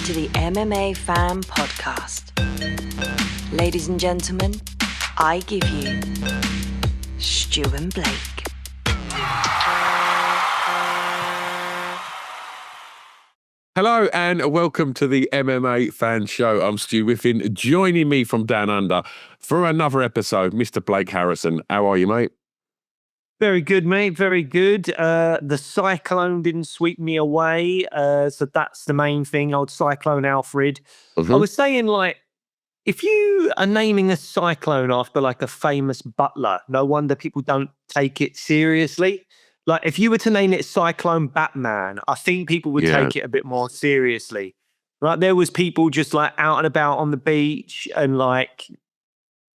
to the MMA Fan Podcast. Ladies and gentlemen, I give you Stu and Blake. Hello and welcome to the MMA Fan Show. I'm Stu Whiffin. Joining me from down under for another episode, Mr. Blake Harrison. How are you, mate? Very good, mate. Very good. The cyclone didn't sweep me away, so that's the main thing. Old Cyclone Alfred. I was saying, like, if you are naming a cyclone after like a famous butler, no wonder people don't take it seriously. Like, if you were to name it Cyclone Batman, I think people would take it a bit more seriously. Like, there was people just like out and about on the beach and like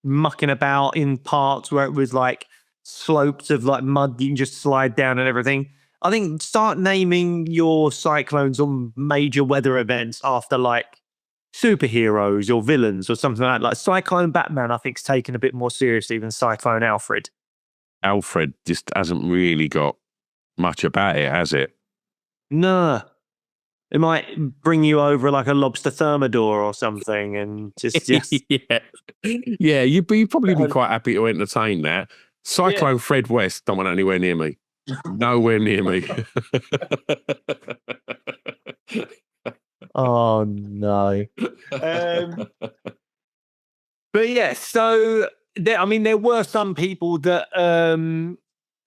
mucking about in parts where it was like slopes of like mud you can just slide down and everything. I think start naming your cyclones on major weather events after like superheroes or villains or something like that. Like Cyclone Batman, I think, is taken a bit more seriously than Cyclone Alfred. Alfred just hasn't really got much about it, has it? No. It might bring you over like a lobster thermidor or something and just yeah, you'd probably be quite happy to entertain that. Cyclone Fred West don't want anywhere near me. Nowhere near me. Oh no. But yeah, so there were some people that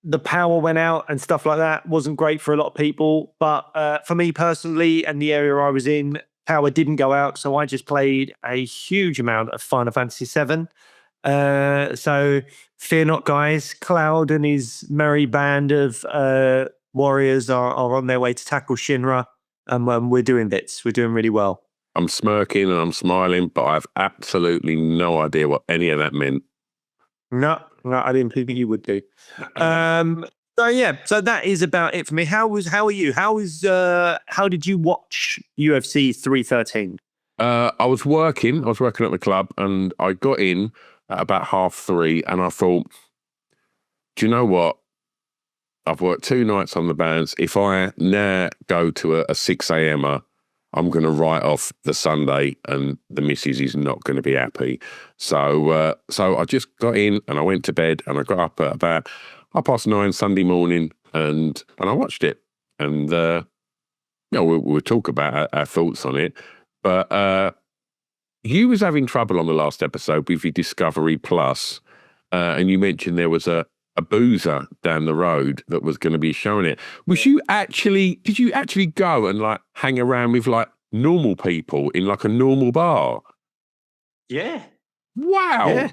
the power went out and stuff like that. Wasn't great for a lot of people. But for me personally and the area I was in, power didn't go out. So I just played a huge amount of Final Fantasy VII. So fear not, guys. Cloud and his merry band of warriors are on their way to tackle Shinra. And we're doing bits. We're doing really well. I'm smirking and I'm smiling, but I have absolutely no idea what any of that meant. No, I didn't think you would do. So that is about it for me. How are you? How did you watch UFC 313? I was working at the club and I got in at about 3:30 and I thought, do you know what? I've worked 2 nights on the bands. If I now go to a 6 a.m., I'm going to write off the Sunday and the missus is not going to be happy. So I just got in and I went to bed and I got up at about 9:30 Sunday morning and I watched it. And, we'll talk about our thoughts on it. But you was having trouble on the last episode with your Discovery Plus, and you mentioned there was a boozer down the road that was going to be showing it. Did you actually go and like hang around with like normal people in like a normal bar? Yeah. Wow. Yeah.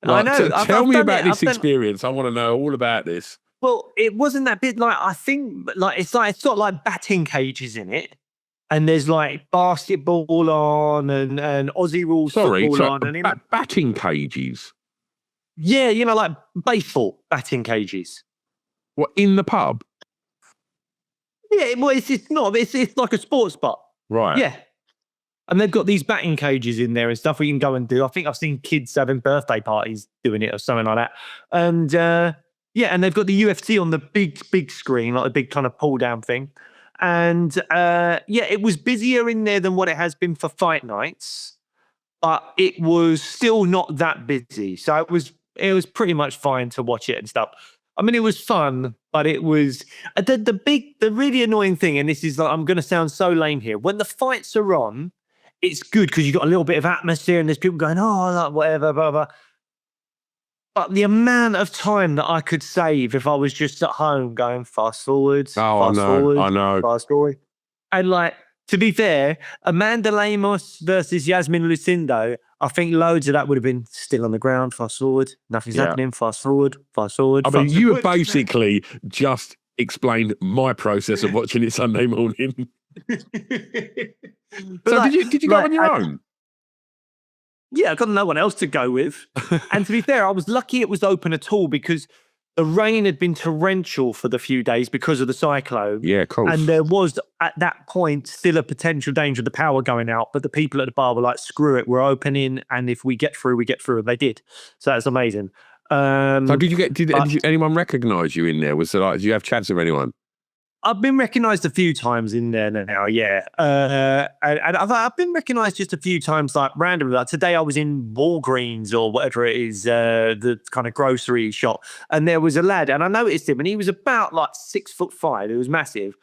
Like, I know. Tell me about this experience. I want to know all about this. Well, it wasn't that bit. Like, I think like it's got like batting cages in it. And there's like basketball on and Aussie rules football on. And batting cages? Yeah, like baseball batting cages. What, in the pub? Yeah, well, it's like a sports bar. Right. Yeah. And they've got these batting cages in there and stuff where you can go and do. I think I've seen kids having birthday parties doing it or something like that. And and they've got the UFC on the big screen, like a big kind of pull down thing. And it was busier in there than what it has been for fight nights, but it was still not that busy. So it was pretty much fine to watch it and stuff. I mean, it was fun, but it was the really annoying thing. And this is like, I'm going to sound so lame here. When the fights are on, it's good because you've got a little bit of atmosphere and there's people going, oh, like whatever, blah, blah. But the amount of time that I could save if I was just at home going fast forward, I know. Fast forward. And like, to be fair, Amanda Lemos versus Yasmin Lucindo, I think loads of that would have been still on the ground, fast forward, nothing's happening, fast forward. I mean, you have basically just explained my process of watching it Sunday morning. So like, did you go on your own? Yeah, I got no one else to go with. And to be fair, I was lucky it was open at all because the rain had been torrential for the few days because of the cyclone. Yeah, of course. And there was, at that point, still a potential danger of the power going out. But the people at the bar were like, screw it, we're opening. And if we get through, we get through. And they did. So that's amazing. So did anyone recognise you in there? Was there like, did you have chats with anyone? I've been recognised a few times in there now, yeah. And I've been recognised just a few times, like randomly. Like today, I was in Walgreens or whatever it is, the kind of grocery shop, and there was a lad, and I noticed him, and he was about like 6'5". He was massive,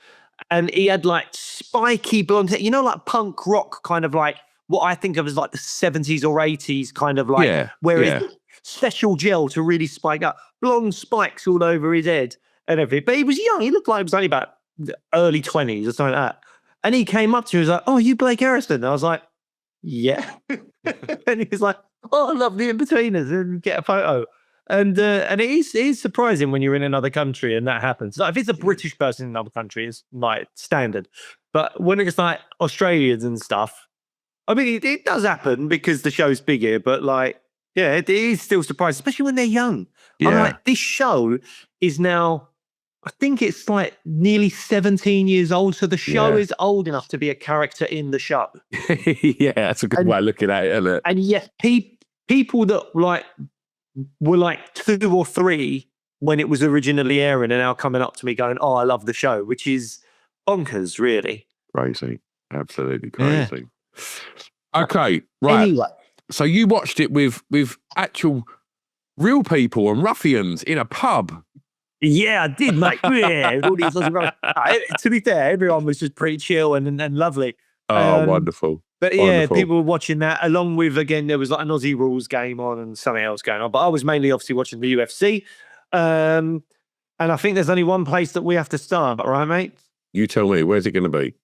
and he had like spiky blonde hair, like punk rock, kind of like what I think of as like the 70s or 80s, kind of like where it's special gel to really spike up, blonde spikes all over his head. And everything, but he was young. He looked like he was only about early 20s or something like that. And he came up to me, he was like, "Oh, you Blake Harrison?" And I was like, "Yeah." And he was like, "Oh, I love the in-betweeners," and get a photo. And it is surprising when you're in another country and that happens. Like, if it's a British person in another country, it's like standard. But when it's like Australians and stuff, I mean, it does happen because the show's big here. But like, yeah, it is still surprising, especially when they're young. I'm like, this show is now, I think it's like nearly 17 years old. So the show is old enough to be a character in the show. Yeah, that's a good way of looking at it, isn't it? And yet people that were like 2 or 3 when it was originally airing are now coming up to me going, "Oh, I love the show," which is bonkers, really. Crazy. Absolutely crazy. Yeah. Okay, right. Anyway. So you watched it with actual real people and ruffians in a pub. Yeah, I did, mate. Yeah, all these to be fair, everyone was just pretty chill and lovely. Oh, wonderful. But yeah, people were watching that along with, again, there was like an Aussie rules game on and something else going on. But I was mainly obviously watching the UFC. And I think there's only one place that we have to start, right, mate? You tell me, where's it going to be?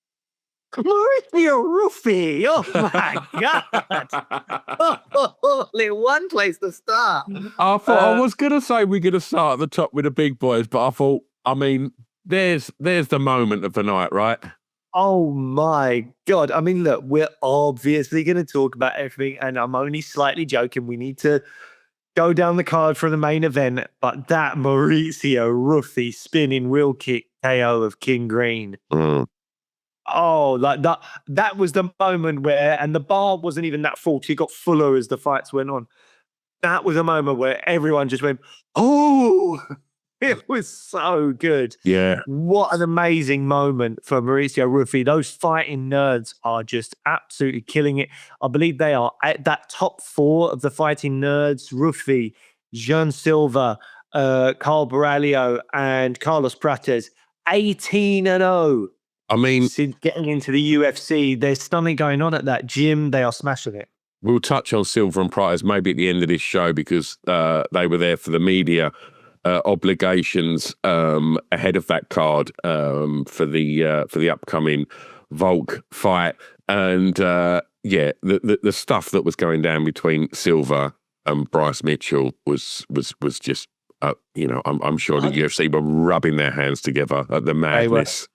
Mauricio Ruffy. Oh my God. Only one place to start. I thought I was going to say we're going to start at the top with the big boys, but I thought, I mean, there's the moment of the night, right? Oh my God. I mean, look, we're obviously going to talk about everything, and I'm only slightly joking. We need to go down the card for the main event, but that Mauricio Ruffy spinning wheel kick KO of King Green. Oh, like that was the moment where, and the bar wasn't even that full. It got fuller as the fights went on. That was a moment where everyone just went, "Oh," it was so good. Yeah. What an amazing moment for Mauricio Ruffy. Those fighting nerds are just absolutely killing it. I believe they are at that top 4 of the fighting nerds: Ruffy, Jean Silva, Carl Borralho, and Carlos Prates. 18-0. I mean, since getting into the UFC, there's something going on at that gym. They are smashing it. We'll touch on Silva and Prates maybe at the end of this show because they were there for the media obligations ahead of that card for the upcoming Volk fight, and the stuff that was going down between Silva and Bryce Mitchell was just I'm sure the UFC were rubbing their hands together at the madness.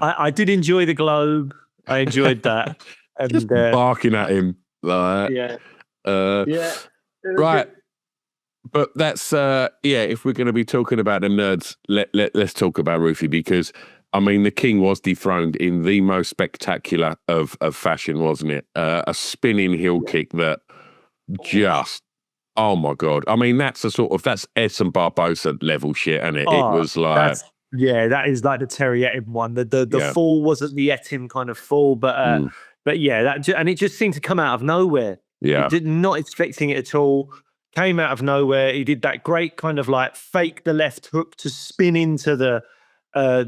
I did enjoy the globe. I enjoyed that. And, just barking at him. Like, right. But that's, if we're going to be talking about the nerds, let's talk about Ruffy because, I mean, the king was dethroned in the most spectacular of fashion, wasn't it? A spinning heel kick that just, oh my God. I mean, that's Edson Barbosa level shit, and it was like... that is like the Terry Etim one. The fall wasn't the Etim kind of fall, but and it just seemed to come out of nowhere. Yeah, not expecting it at all. Came out of nowhere. He did that great kind of like fake the left hook to spin into the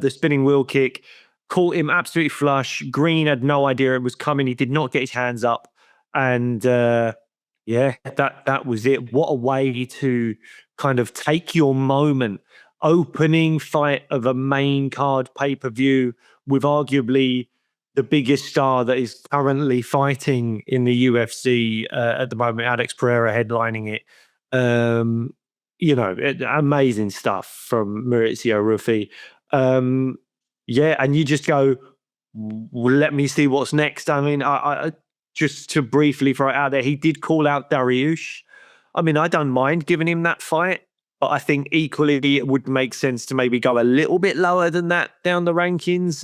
spinning wheel kick. Caught him absolutely flush. Green had no idea it was coming. He did not get his hands up, and that was it. What a way to kind of take your moment. Opening fight of a main card pay-per-view with arguably the biggest star that is currently fighting in the UFC at the moment, Alex Pereira headlining it. Amazing stuff from Mauricio Ruffy. And you just go, well, let me see what's next. I mean, I just to briefly throw it out there, he did call out Dariush. I mean, I don't mind giving him that fight. But I think equally it would make sense to maybe go a little bit lower than that down the rankings.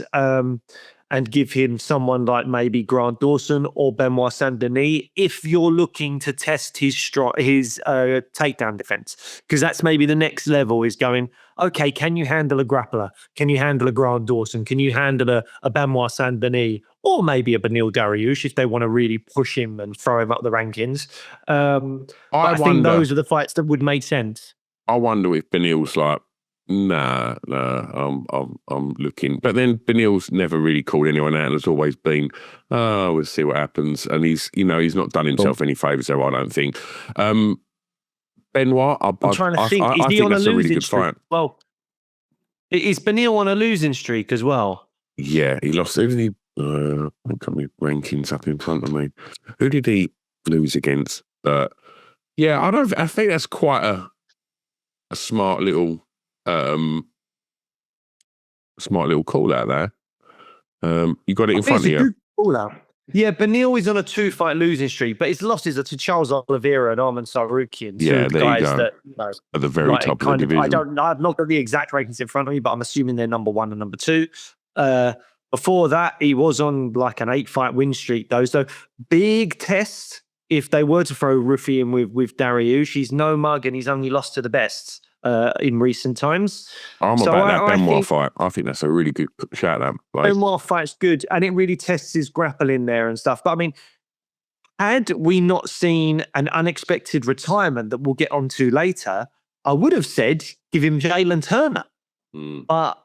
and give him someone like maybe Grant Dawson or Benoit Saint-Denis if you're looking to test his takedown defense. Because that's maybe the next level is going, okay, can you handle a grappler? Can you handle a Grant Dawson? Can you handle a Benoit Saint-Denis? Or maybe a Beneil Dariush if they want to really push him and throw him up the rankings. I think those are the fights that would make sense. I wonder if Beneil's like, nah, I'm looking. But then Beneil's never really called anyone out and has always been, we'll see what happens. And he's not done himself any favours there, I don't think. Benoit, I'm trying to think. Is he on a losing streak? Well, is Beneil on a losing streak as well? Yeah, he lost. Who did he? I've got my rankings up in front of me. Who did he lose against? Yeah, I think that's quite a smart little call out there. You got it in front of you. Call out. Yeah, Beneil is on a 2-fight losing streak, but his losses are to Charles Oliveira and Arman Sarukian. Yeah, there guys you go. That, at the very top of the division. I've not got the exact rankings in front of me, but I'm assuming they're number 1 and number 2. Before that, he was on like an 8-fight win streak, though. So big test if they were to throw Ruffy in with Dariush. He's no mug and he's only lost to the best in recent times. I'm about that Benoit fight. I think that's a really good shout out. Benoit fight's good and it really tests his grappling there and stuff. But I mean, had we not seen an unexpected retirement that we'll get onto later, I would have said give him Jalen Turner. But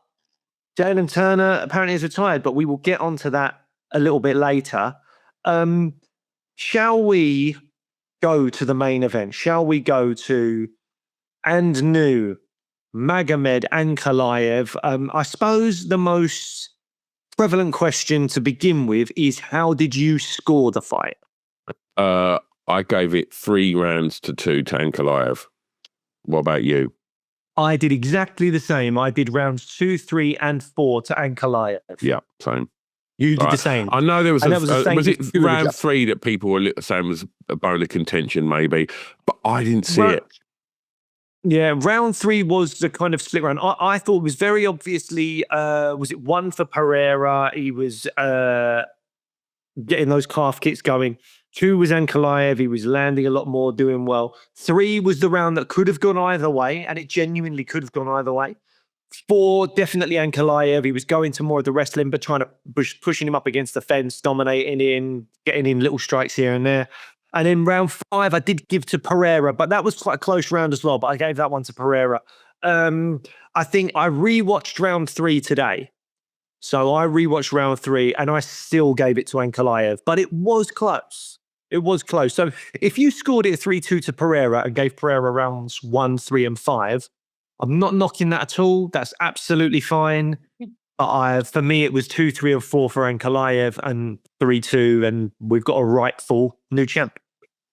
Jalen Turner apparently is retired, but we will get onto that a little bit later. Shall we go to the main event? Shall we go to Magomed Ankalaev? I suppose the most prevalent question to begin with is how did you score the fight? I gave it 3 rounds to 2 to Ankalaev. What about you? I did exactly the same. I did rounds 2, 3, and 4 to Ankalaev. Yeah, same. You did the same. I know there was was it round 3 that people were saying was a bone of contention, maybe, but I didn't see it. Yeah, round 3 was the kind of split round. I thought it was very obviously, was it 1 for Pereira? He was getting those calf kicks going. 2 was Ankalaev. He was landing a lot more, doing well. 3 was the round that could have gone either way, and it genuinely could have gone either way. 4, definitely Ankalaev. He was going to more of the wrestling, but trying to pushing him up against the fence, dominating in, getting in little strikes here and there. And in round 5, I did give to Pereira, but that was quite a close round as well. But I gave that one to Pereira. I think I rewatched round 3 today. So I rewatched round 3 and I still gave it to Ankalaev, but it was close. It was close. So if you scored it 3-2 to Pereira and gave Pereira rounds 1, 3, and 5, I'm not knocking that at all. That's absolutely fine. But for me, it was 2, 3, and 4 for Ankalaev and 3-2, and we've got a rightful new champ.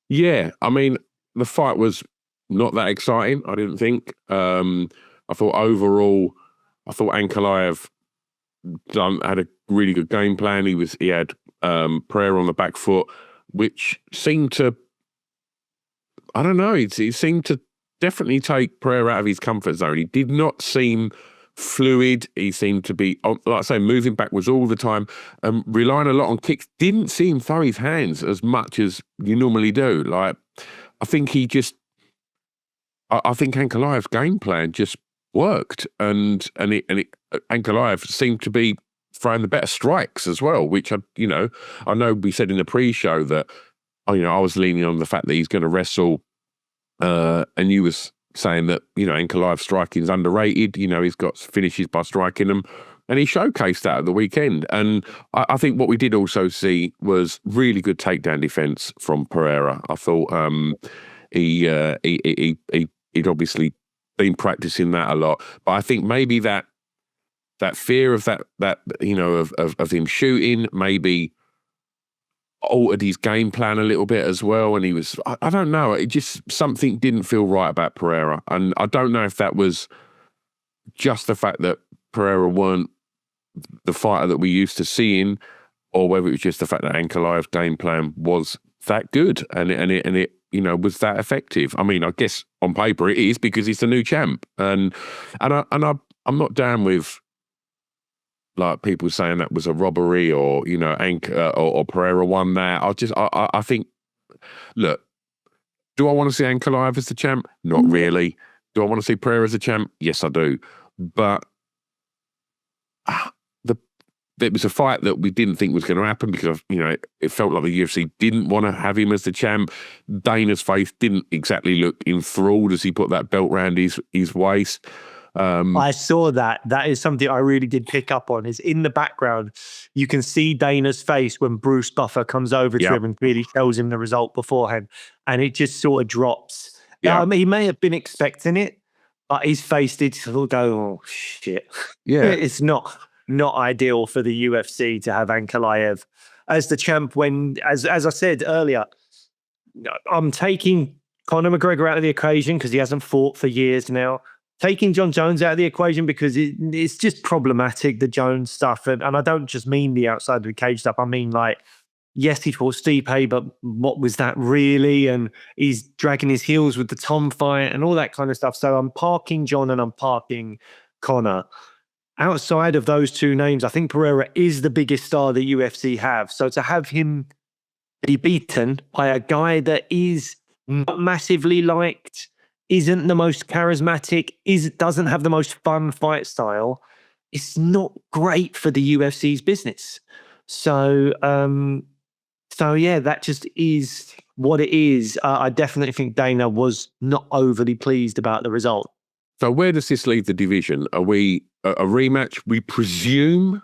Yeah, I mean, the fight was not that exciting, I didn't think. I thought overall, Ankalaev had a really good game plan. He had Pereira on the back foot, which seemed to, I don't know, he seemed to definitely take Pereira out of his comfort zone. He did not seem fluid. He seemed to be, like I say, moving backwards all the time, relying a lot on kicks. Didn't see him throw his hands as much as you normally do. Like, I think Ankalaev's game plan just worked, and Ankalaev seemed to be throwing the better strikes as well, which I know we said in the pre-show that I was leaning on the fact that he's going to wrestle, and you was saying that Ankalaev's striking is underrated. He's got finishes by striking them, and he showcased that at the weekend. And I think what we did also see was really good takedown defense from Pereira. I thought he'd obviously been practicing that a lot, but I think maybe that fear of that of him shooting maybe altered his game plan a little bit as well. And he was, I don't know, it just, something didn't feel right about Pereira. And I don't know if that was just the fact that Pereira weren't the fighter that we used to seeing, or whether it was just the fact that Ankalaev's game plan was that good and it was that effective. I mean, I guess on paper it is, because he's the new champ, and I'm not down with like people saying that was a robbery, or you know, or Pereira won that. I think, look, do I want to see Ankalaev as the champ? Not really. Do I want to see Pereira as a champ? Yes, I do. But it was a fight that we didn't think was going to happen because, you know, it felt like the UFC didn't want to have him as the champ. Dana's face didn't exactly look enthralled as he put that belt around his waist. I saw that. That is something I really did pick up on. Is in the background, you can see Dana's face when Bruce Buffer comes over to him and really tells him the result beforehand, and it just sort of drops. Yeah. He may have been expecting it, but his face did sort of go, "Oh shit!" Yeah, it's not ideal for the UFC to have Ankalaev as the champ. When, as I said earlier, I'm taking Conor McGregor out of the equation because he hasn't fought for years now. Taking John Jones out of the equation because it's just problematic, the Jones stuff. And I don't just mean the outside of the cage stuff. I mean, like, yes, he fought Stipe, but what was that really? And he's dragging his heels with the Tom fight and all that kind of stuff. So I'm parking John and I'm parking Conor. Outside of those two names, I think Pereira is the biggest star the UFC have. So to have him be beaten by a guy that is not massively liked, isn't the most charismatic, doesn't have the most fun fight style, it's not great for the UFC's business. So yeah, that just is what it is. I definitely think Dana was not overly pleased about the result. So where does this leave the division? Are we a rematch, we presume?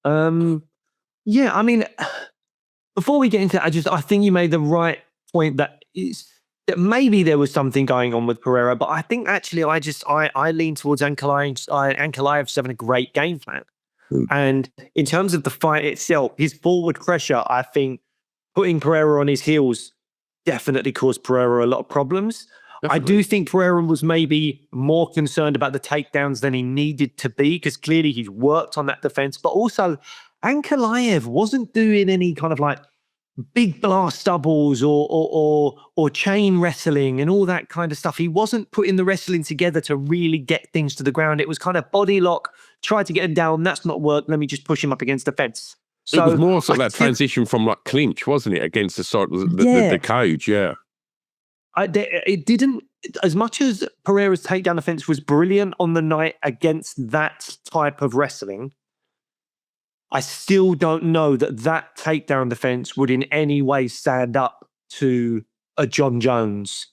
Yeah, I mean, before we get into it, I think you made the right point that maybe there was something going on with Pereira, but I think actually I lean towards Ankalaev having a great game plan. And in terms of the fight itself, his forward pressure, I think putting Pereira on his heels definitely caused Pereira a lot of problems. Definitely. I do think Pereira was maybe more concerned about the takedowns than he needed to be, because clearly he's worked on that defense, but also Ankalaev wasn't doing any kind of like big blast doubles or chain wrestling and all that kind of stuff. He wasn't putting the wrestling together to really get things to the ground. It was kind of body lock, tried to get him down, that's not worked, let me just push him up against the fence. So it was more sort of that transition from like clinch, wasn't it, against the sort of the cage, yeah. It didn't, as much as Pereira's takedown defense was brilliant on the night against that type of wrestling, I still don't know that takedown defense would in any way stand up to a John Jones.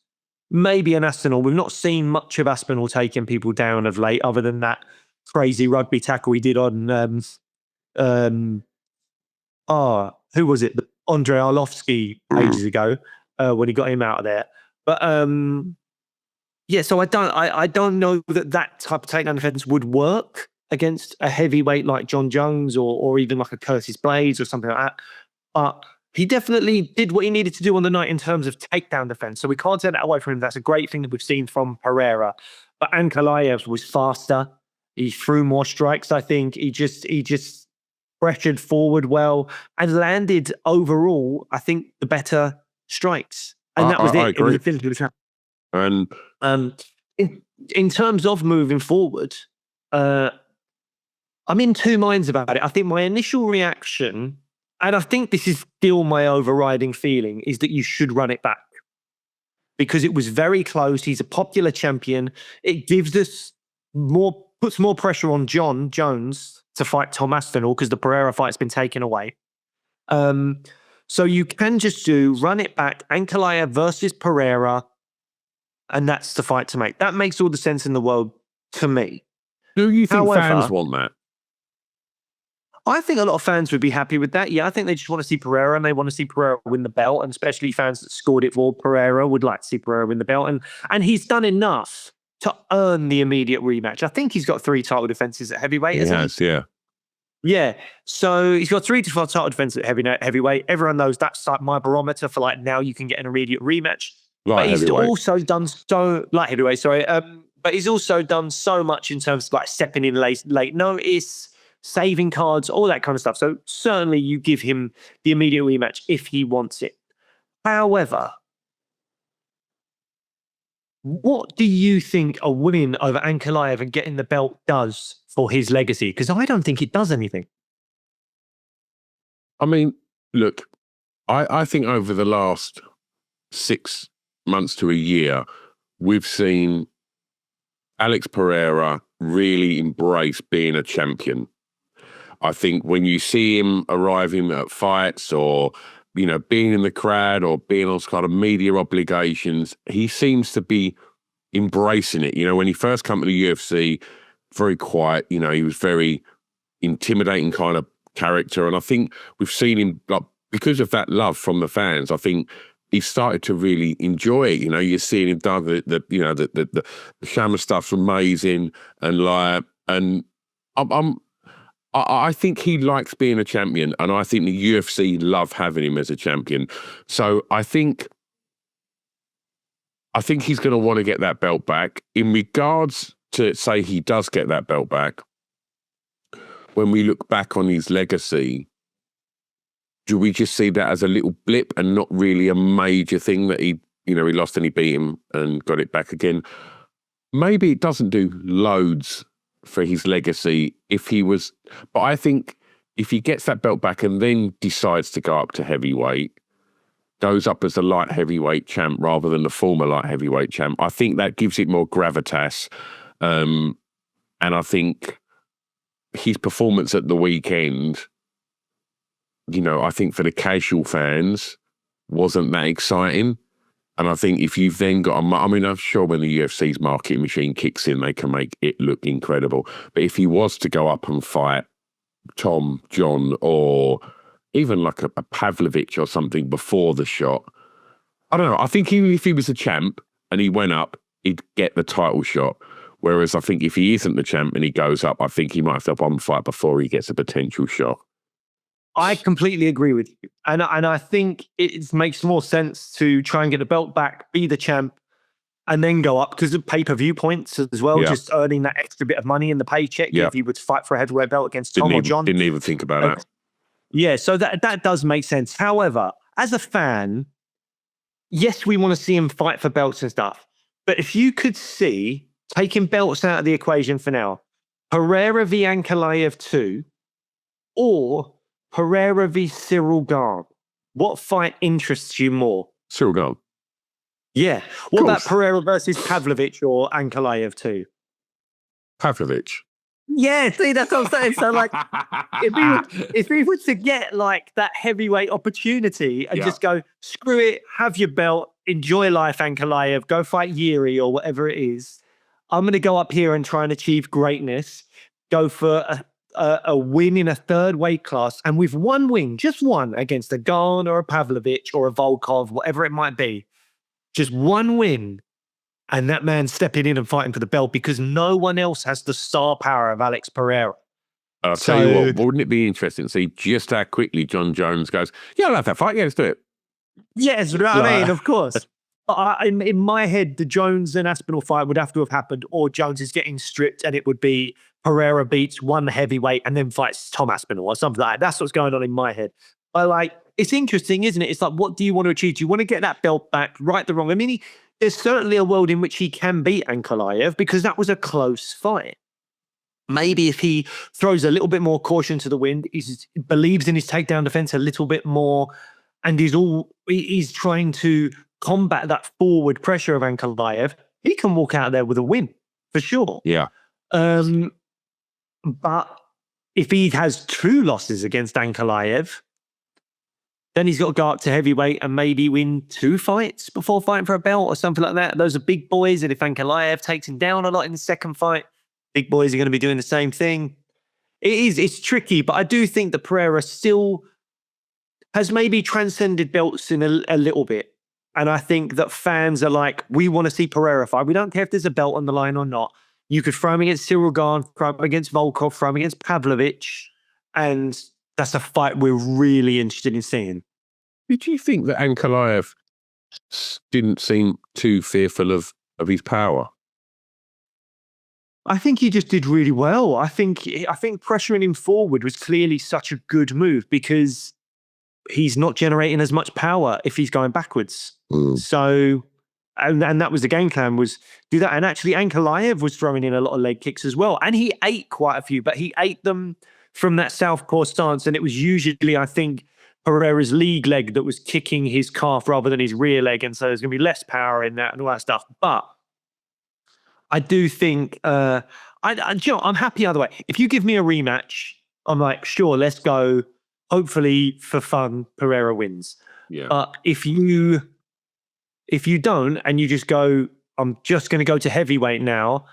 Maybe an Aspinall. We've not seen much of Aspinall taking people down of late, other than that crazy rugby tackle he did on who was it? Andre Arlovsky ages ago, when he got him out of there. But yeah, so I don't know that type of takedown defense would work against a heavyweight like John Jones or even like a Curtis Blades or something like that. But he definitely did what he needed to do on the night in terms of takedown defense. So we can't take that away from him. That's a great thing that we've seen from Pereira. But Ankalaev was faster. He threw more strikes, I think. He just pressured forward well and landed overall, I think, the better strikes. And that was it. I agree. It was a physical attack. And in terms of moving forward, I'm in two minds about it. I think my initial reaction, and I think this is still my overriding feeling, is that you should run it back. Because it was very close. He's a popular champion. It gives us puts more pressure on John Jones to fight Tom Aspinall because the Pereira fight's been taken away. So you can just run it back, Ankalaev versus Pereira, and that's the fight to make. That makes all the sense in the world to me. Do you think fans want that? I think a lot of fans would be happy with that. Yeah, I think they just want to see Pereira and they want to see Pereira win the belt, and especially fans that scored it for Pereira would like to see Pereira win the belt. And he's done enough to earn the immediate rematch. I think he's got 3 title defenses at heavyweight. He has, yeah. Yeah, so he's got 3 to 4 title defenses at heavyweight. Everyone knows that's like my barometer for like now you can get an immediate rematch. But he's also done light heavyweight. Sorry, but he's also done so much in terms of like stepping in late notice, saving cards, all that kind of stuff. So certainly you give him the immediate rematch if he wants it. However, What do you think a win over Ankalaev and getting the belt does for his legacy? Because I don't think it does anything. I mean, look, I think over the last 6 months to a year, we've seen Alex Pereira really embrace being a champion. I think when you see him arriving at fights or, you know, being in the crowd or being on kind of media obligations, he seems to be embracing it. You know, when he first came to the UFC, very quiet, you know, he was very intimidating kind of character. And I think we've seen him, like, because of that love from the fans, I think he started to really enjoy it. You know, you're seeing him done the Shammer stuff's amazing, and I think he likes being a champion, and I think the UFC love having him as a champion. So I think he's going to want to get that belt back. In regards to, say, he does get that belt back, when we look back on his legacy, do we just see that as a little blip and not really a major thing that he lost and he beat him and got it back again? Maybe it doesn't do loads for his legacy if he was, but I think if he gets that belt back and then decides to go up to heavyweight, goes up as a light heavyweight champ rather than the former light heavyweight champ, I think that gives it more gravitas. And I think his performance at the weekend, you know, I think for the casual fans wasn't that exciting. And I think if you've then got I'm sure when the UFC's marketing machine kicks in, they can make it look incredible. But if he was to go up and fight Tom, John, or even like a Pavlovich or something before the shot, I don't know. I think if he was a champ and he went up, he'd get the title shot. Whereas I think if he isn't the champ and he goes up, I think he might have to have one fight before he gets a potential shot. I completely agree with you. And I think it makes more sense to try and get the belt back, be the champ, and then go up because of pay-per-view points as well, just earning that extra bit of money in the paycheck if he would fight for a heavyweight belt against Tom or John. Didn't even think about that. Yeah, so that does make sense. However, as a fan, yes, we want to see him fight for belts and stuff. But if you could see, taking belts out of the equation for now, Pereira v Ankalaev 2 or Pereira v Cyril Gane, what fight interests you more? Cyril Gane. Yeah. What about Pereira versus Pavlovich or Ankalaev 2? Pavlovich. Yeah, see, that's what I'm saying. So, like, if we were to get, like, that heavyweight opportunity and just go, screw it, have your belt, enjoy life, Ankalaev, go fight Yuri or whatever it is, I'm going to go up here and try and achieve greatness, go for a win in a third weight class, and with one win, just one, against a Gane or a Pavlovich or a Volkov, whatever it might be, just one win, and that man stepping in and fighting for the belt because no one else has the star power of Alex Pereira. I'll tell you what, wouldn't it be interesting to see just how quickly John Jones goes, yeah, I'll have that fight, yeah, let's do it. Yes, I mean, of course. In my head, the Jones and Aspinall fight would have to have happened, or Jones is getting stripped and it would be Pereira beats one heavyweight and then fights Tom Aspinall or something like that. That's what's going on in my head. But like, it's interesting, isn't it? It's like, what do you want to achieve? Do you want to get that belt back, right the wrong? I mean, there's certainly a world in which he can beat Ankalaev because that was a close fight. Maybe if he throws a little bit more caution to the wind, believes in his takedown defense a little bit more, and he's trying to combat that forward pressure of Ankalaev, he can walk out there with a win for sure. Yeah. But if he has 2 losses against Ankalaev, then he's got to go up to heavyweight and maybe win 2 fights before fighting for a belt or something like that. Those are big boys, and if Ankalaev takes him down a lot in the second fight, big boys are going to be doing the same thing. It's tricky, but I do think that Pereira still has maybe transcended belts in a little bit. And I think that fans are like, we want to see Pereira fight. We don't care if there's a belt on the line or not. You could throw him against Cyril Gane, throw him against Volkov, throw him against Pavlovich, and that's a fight we're really interested in seeing. Did you think that Ankalaev didn't seem too fearful of his power? I think he just did really well. I think pressuring him forward was clearly such a good move because he's not generating as much power if he's going backwards. So And that was the game plan, was do that. And actually, Ankalaev was throwing in a lot of leg kicks as well. And he ate quite a few, but he ate them from that southpaw stance. And it was usually, I think, Pereira's league leg that was kicking his calf rather than his rear leg. And so there's going to be less power in that and all that stuff. But I do think, you know, I'm happy either way. If you give me a rematch, I'm like, sure, let's go. Hopefully, for fun, Pereira wins. Yeah. But if you don't and you just go, I'm just going to go to heavyweight now,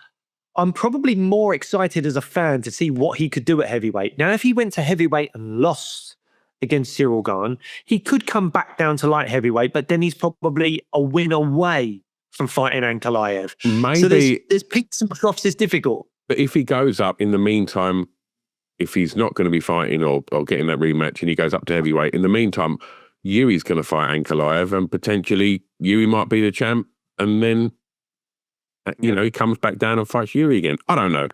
I'm probably more excited as a fan to see what he could do at heavyweight. Now, if he went to heavyweight and lost against Cyril Gane, he could come back down to light heavyweight, but then he's probably a win away from fighting Ankalaev. Maybe. So there's peaks and troughs. It's difficult. But if he goes up in the meantime, if he's not going to be fighting or getting that rematch and he goes up to heavyweight, in the meantime, Yuri's going to fight Ankalaev and potentially Yuri might be the champ, and then you know, he comes back down and fights Yuri again. I don't know.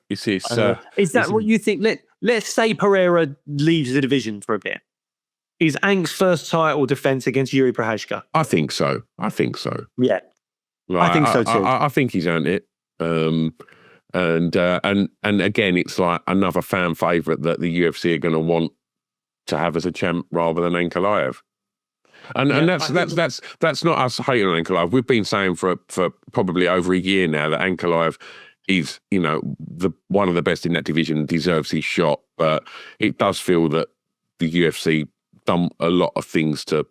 Is that what you think? Let's say Pereira leaves the division for a bit. Is Ank's first title defense against Yuri Prochazka? I think so. Yeah, Like, I think so too. I think he's earned it. And again, it's like another fan favourite that the UFC are going to want to have as a champ rather than Ankalaev. And that's not us hating on Ankalaev. We've been saying for probably over a year now that Ankalaev is, you know, one of the best in that division, deserves his shot. But it does feel that the UFC done a lot of things to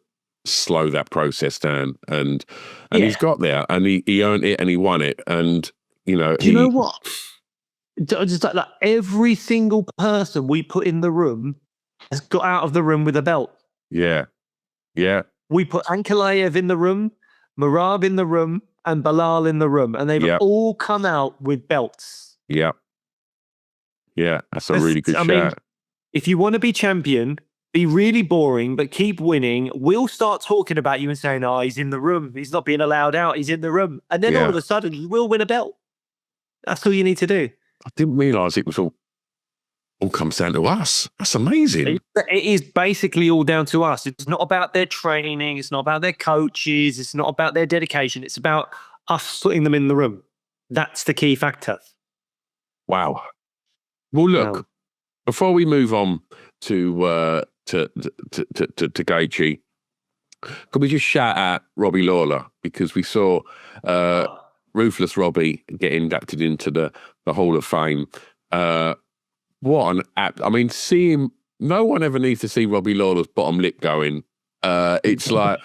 slow that process down, and he's got there, and he earned it, and he won it, and you know. Do you know what? Just like every single person we put in the room has got out of the room with a belt. Yeah. We put Ankalaev in the room, Merab in the room, and Bilal in the room, and they've all come out with belts. Yeah, that's a really good shout. I mean, if you want to be champion, be really boring, but keep winning. We'll start talking about you and saying, "Oh, he's in the room. He's not being allowed out. He's in the room," and then all of a sudden, you will win a belt. That's all you need to do. I didn't realise it was all comes down to us. That's amazing. It is basically all down to us. It's not about their training. It's not about their coaches. It's not about their dedication. It's about us putting them in the room. That's the key factor. Wow. Well, look, before we move on to Gaethje, could we just shout out Robbie Lawler, because we saw Ruthless Robbie get inducted into the Hall of Fame. What an app! I mean, see him. No one ever needs to see Robbie Lawler's bottom lip going. It's like,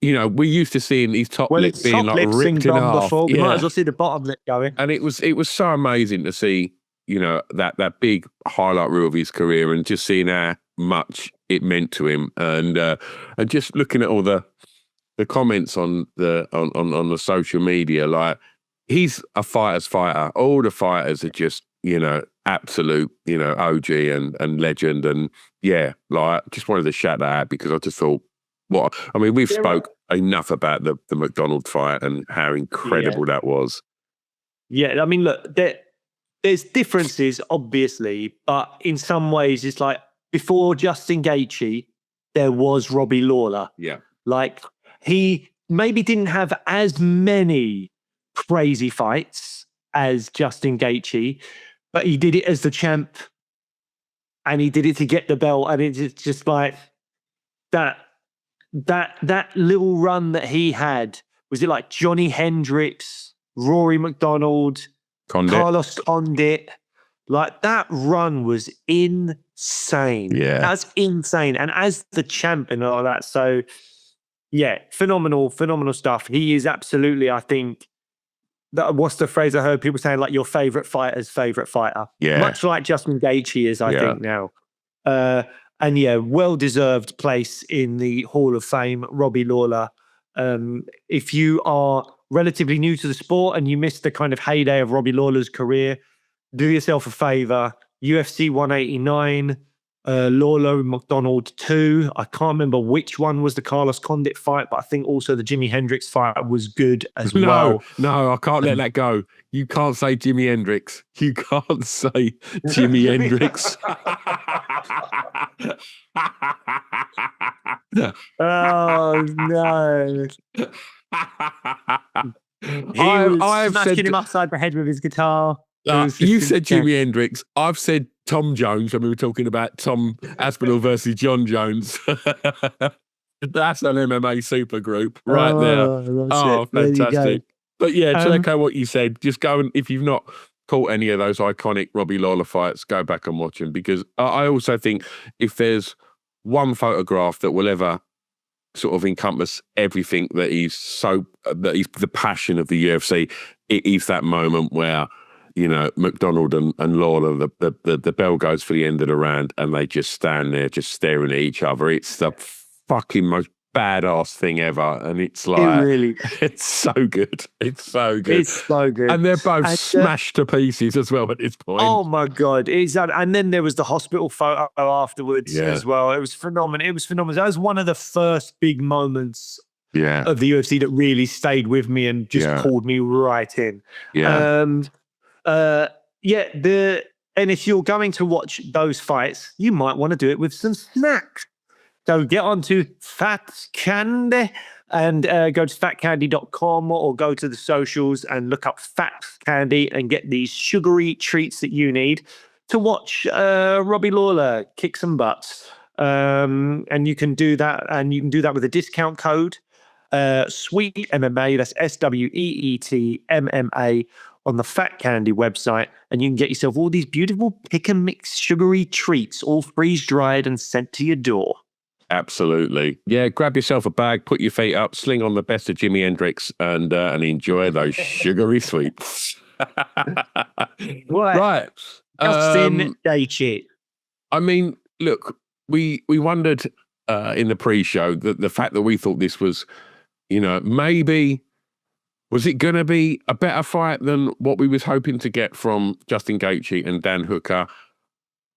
you know, we're used to seeing his top lip being like ripped in half. Before. We might as well see the bottom lip going. And it was so amazing to see, you know, that big highlight reel of his career, and just seeing how much it meant to him, and just looking at all the comments on the social media. Like, he's a fighter's fighter. All the fighters are just, you know, absolute, you know, OG and legend. And yeah, like, just wanted to shout that out, because I just thought, we've spoke enough about the McDonald fight and how incredible that was. Yeah, I mean, look, there's differences, obviously, but in some ways, it's like before Justin Gaethje, there was Robbie Lawler. Yeah. Like, he maybe didn't have as many crazy fights as Justin Gaethje, but he did it as the champ, and he did it to get the belt. And it's just like that little run that he had. Was it like Johnny Hendricks, Rory McDonald, Carlos Condit? Like, that run was insane. Yeah, that's insane. And as the champ and all that, so yeah, phenomenal stuff. He is absolutely, I think, what's the phrase I heard people saying, like, your favorite fighter's favorite fighter? Yeah. Much like Justin Gaethje is, I think, now. And yeah, well-deserved place in the Hall of Fame, Robbie Lawler. If you are relatively new to the sport and you missed the kind of heyday of Robbie Lawler's career, do yourself a favor. UFC 189, Lawler and McDonald 2. I can't remember which one was the Carlos Condit fight, but I think also the Jimi Hendrix fight was good as well. No, I can't let that go. You can't say Jimi Hendrix. You can't say Jimi Hendrix. Oh, no. He was I've smashing said him upside the head with his guitar. you said Jimi Hendrix. I've said Tom Jones when we were talking about Tom Aspinall versus John Jones. That's an MMA supergroup right there. Oh, fantastic. But yeah, to echo what you said, just go and, if you've not caught any of those iconic Robbie Lawler fights, go back and watch them, because I also think if there's one photograph that will ever sort of encompass everything that he's the passion of the UFC, it is that moment where, you know, McDonald and Lawler, the bell goes for the end of the round and they just stand there just staring at each other. It's the fucking most badass thing ever, and it's like, it's so good. It's so good. It's so good. And they're both smashed to pieces as well at this point. Oh my God. And then there was the hospital photo afterwards as well. It was phenomenal. That was one of the first big moments of the UFC that really stayed with me and just pulled me right in. And if you're going to watch those fights, you might want to do it with some snacks. So get onto Fat Candy and go to fatcandy.com or go to the socials and look up Fat Candy and get these sugary treats that you need to watch Robbie Lawler kick some butts. And you can do that, with a discount code, Sweet MMA. That's SWEET MMA on the Fat Candy website, and you can get yourself all these beautiful pick and mix sugary treats, all freeze dried and sent to your door. Absolutely. Yeah, grab yourself a bag, put your feet up, sling on the best of Jimi Hendrix, and enjoy those sugary sweets. Right. Justin Gaethje. I mean, look, we wondered in the pre-show that the fact that we thought this was, you know, maybe, was it going to be a better fight than what we was hoping to get from Justin Gaethje and Dan Hooker?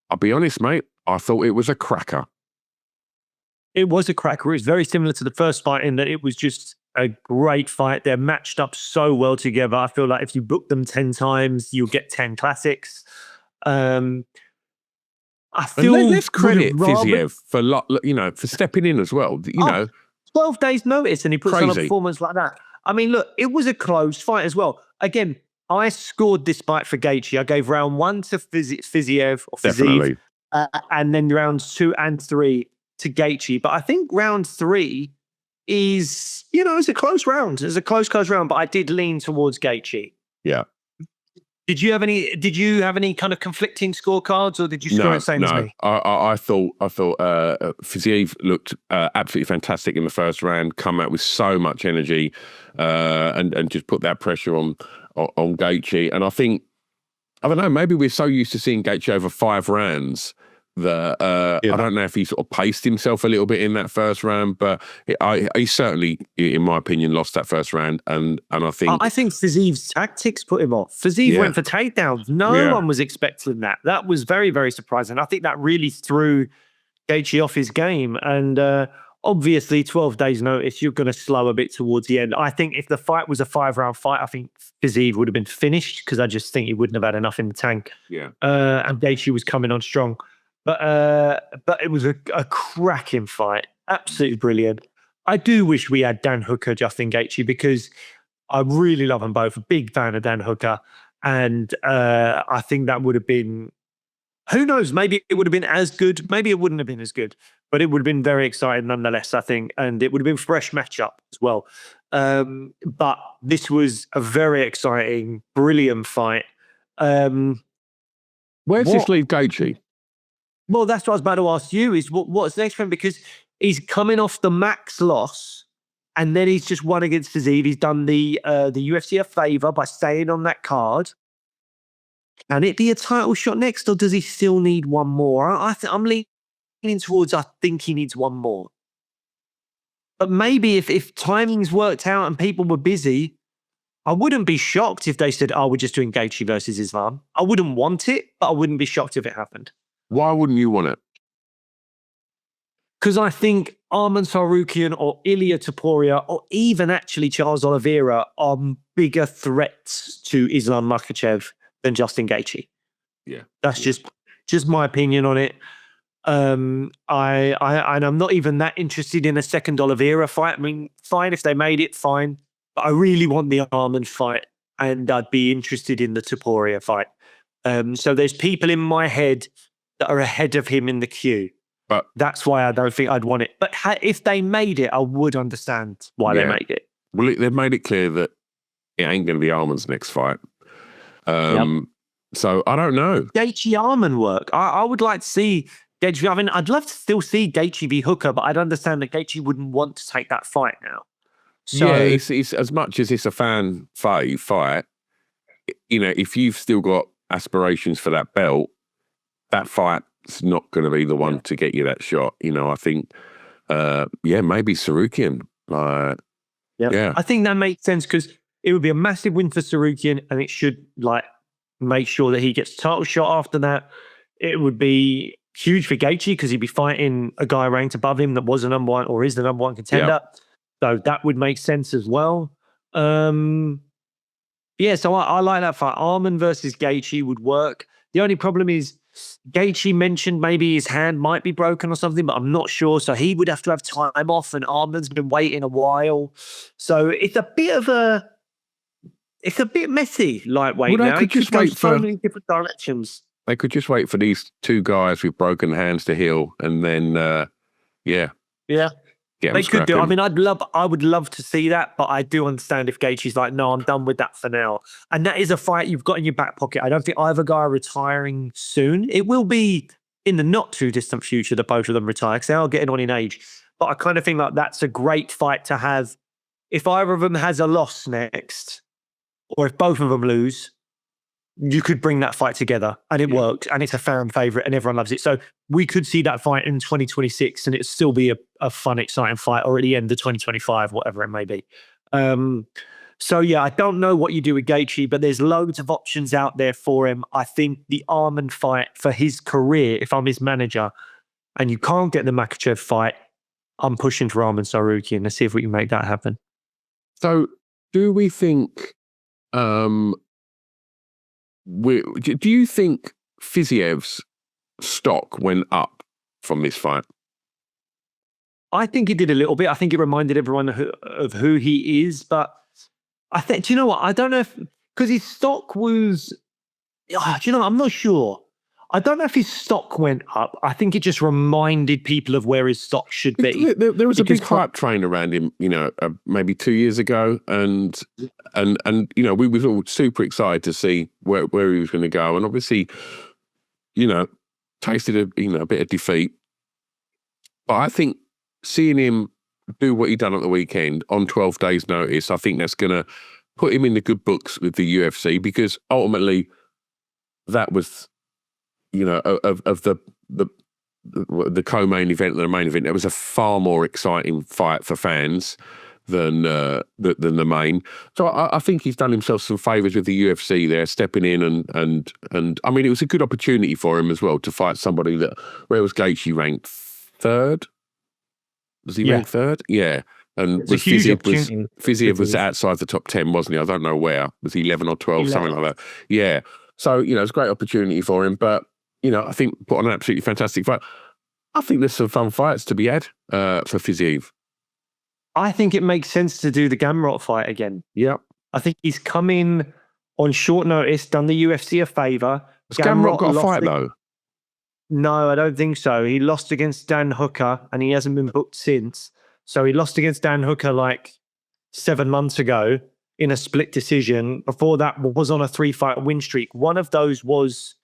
I'll be honest, mate, I thought it was a cracker. It was a cracker. It was very similar to the first fight in that it was just a great fight. They're matched up so well together. I feel like if you book them 10 times, you'll get 10 classics. I feel let's credit Fiziev for stepping in as well. 12 days notice, and he puts on a performance like that. I mean, look, it was a close fight as well. Again, I scored this fight for Gaethje. I gave round 1 to Fiziev, Definitely. and then rounds 2 and 3 to Gaethje. But I think round 3 is, it's a close round. It's a close round, but I did lean towards Gaethje. Yeah. Did you have any kind of conflicting scorecards, or did you score the same as me? I thought Fiziev looked absolutely fantastic in the first round, come out with so much energy, and just put that pressure on Gaethje. And I think, I don't know, maybe we're so used to seeing Gaethje over 5 rounds that I don't know if he sort of paced himself a little bit in that first round, but he certainly, in my opinion, lost that first round. And I think Fiziev's tactics put him off. Fiziev went for takedowns. No one was expecting that. That was very, very surprising. I think that really threw Gaethje off his game. And obviously, 12 days notice, you're going to slow a bit towards the end. I think if the fight was a 5-round fight, I think Fiziev would have been finished, because I just think he wouldn't have had enough in the tank. Yeah. And Gaethje was coming on strong. But it was a cracking fight. Absolutely brilliant. I do wish we had Dan Hooker, Justin Gaethje, because I really love them both. A big fan of Dan Hooker. And I think that would have been, who knows, maybe it would have been as good. Maybe it wouldn't have been as good. But it would have been very exciting nonetheless, I think. And it would have been a fresh matchup as well. But this was a very exciting, brilliant fight. Where's this leave Gaethje? Well, that's what I was about to ask you, is what's next for him? Because he's coming off the Max loss, and then he's just won against Fiziev. He's done the UFC a favour by staying on that card. Can it be a title shot next, or does he still need one more? I'm leaning towards, I think he needs one more. But maybe if timing's worked out and people were busy, I wouldn't be shocked if they said, we're just doing Gaethje versus Islam. I wouldn't want it, but I wouldn't be shocked if it happened. Why wouldn't you want it? Because I think Arman Tsarukyan or Ilia Topuria, or even actually Charles Oliveira, are bigger threats to Islam Makhachev than Justin Gaethje. Yeah. That's just my opinion on it. And I'm not even that interested in a second Oliveira fight. I mean, fine if they made it, fine. But I really want the Arman fight, and I'd be interested in the Topuria fight. So there's people in my head that are ahead of him in the queue. But that's why I don't think I'd want it. But if they made it, I would understand why they made it. Well, they've made it clear that it ain't going to be Arman's next fight. So I don't know. Gaethje Arman work. I would like to see Gaethje. I mean, I'd love to still see Gaethje v Hooker, but I'd understand that Gaethje wouldn't want to take that fight now. So, yeah, it's as much as it's a fan fight, you know, if you've still got aspirations for that belt, that fight's not going to be the one to get you that shot. You know, I think, maybe Sarukian. Yeah. I think that makes sense because it would be a massive win for Sarukian, and it should make sure that he gets a title shot after that. It would be huge for Gaethje because he'd be fighting a guy ranked above him that was the number one or is the number one contender. Yep. So that would make sense as well. So I like that fight. Arman versus Gaethje would work. The only problem is Gaethje mentioned maybe his hand might be broken or something, but I'm not sure. So he would have to have time off, and Arman's been waiting a while. So it's a bit messy, lightweight now. It could go so many different directions. They could just wait for these two guys with broken hands to heal, and then, they could do. I mean, I would love to see that, but I do understand if Gaethje's like, no, I'm done with that for now. And that is a fight you've got in your back pocket. I don't think either guy are retiring soon. It will be in the not too distant future that both of them retire because they are getting on in age. But I kind of think like that's a great fight to have. If either of them has a loss next, or if both of them lose, you could bring that fight together and it works, and it's a fan favorite and everyone loves it. So we could see that fight in 2026 and it'd still be a fun, exciting fight, or at the end of 2025, whatever it may be. I don't know what you do with Gaethje, but there's loads of options out there for him. I think the Arman fight for his career, if I'm his manager and you can't get the Makhachev fight, I'm pushing for Arman Sarukian. Let's see if we can make that happen. So do we think... do you think Fiziev's stock went up from this fight? I think it did a little bit. I think it reminded everyone of who he is. But I think, do you know what? I don't know if, because his stock was, I'm not sure. I don't know if his stock went up. I think it just reminded people of where his stock should be. There was a big hype train around him, maybe 2 years ago, and we was all super excited to see where he was going to go, and obviously, tasted a bit of defeat. But I think seeing him do what he done at the weekend on 12 days' notice, I think that's going to put him in the good books with the UFC, because ultimately that was. Of the co-main event and the main event, it was a far more exciting fight for fans than the main. So I think he's done himself some favours with the UFC there, stepping in and I mean, it was a good opportunity for him as well to fight somebody where was Gaethje ranked? Third? Was he ranked third? Yeah. And Fiziev was outside the top 10, wasn't he? I don't know where. Was he 11 or 12, something like that? Yeah. So, it's a great opportunity for him, but I think put on an absolutely fantastic fight. I think there's some fun fights to be had for Fiziev. I think it makes sense to do the Gamrot fight again. Yeah. I think he's come in on short notice, done the UFC a favour. Has Gamrot got a fight, though? No, I don't think so. He lost against Dan Hooker, and he hasn't been booked since. So he lost against Dan Hooker like 7 months ago in a split decision. Before that was on a 3-fight win streak. One of those was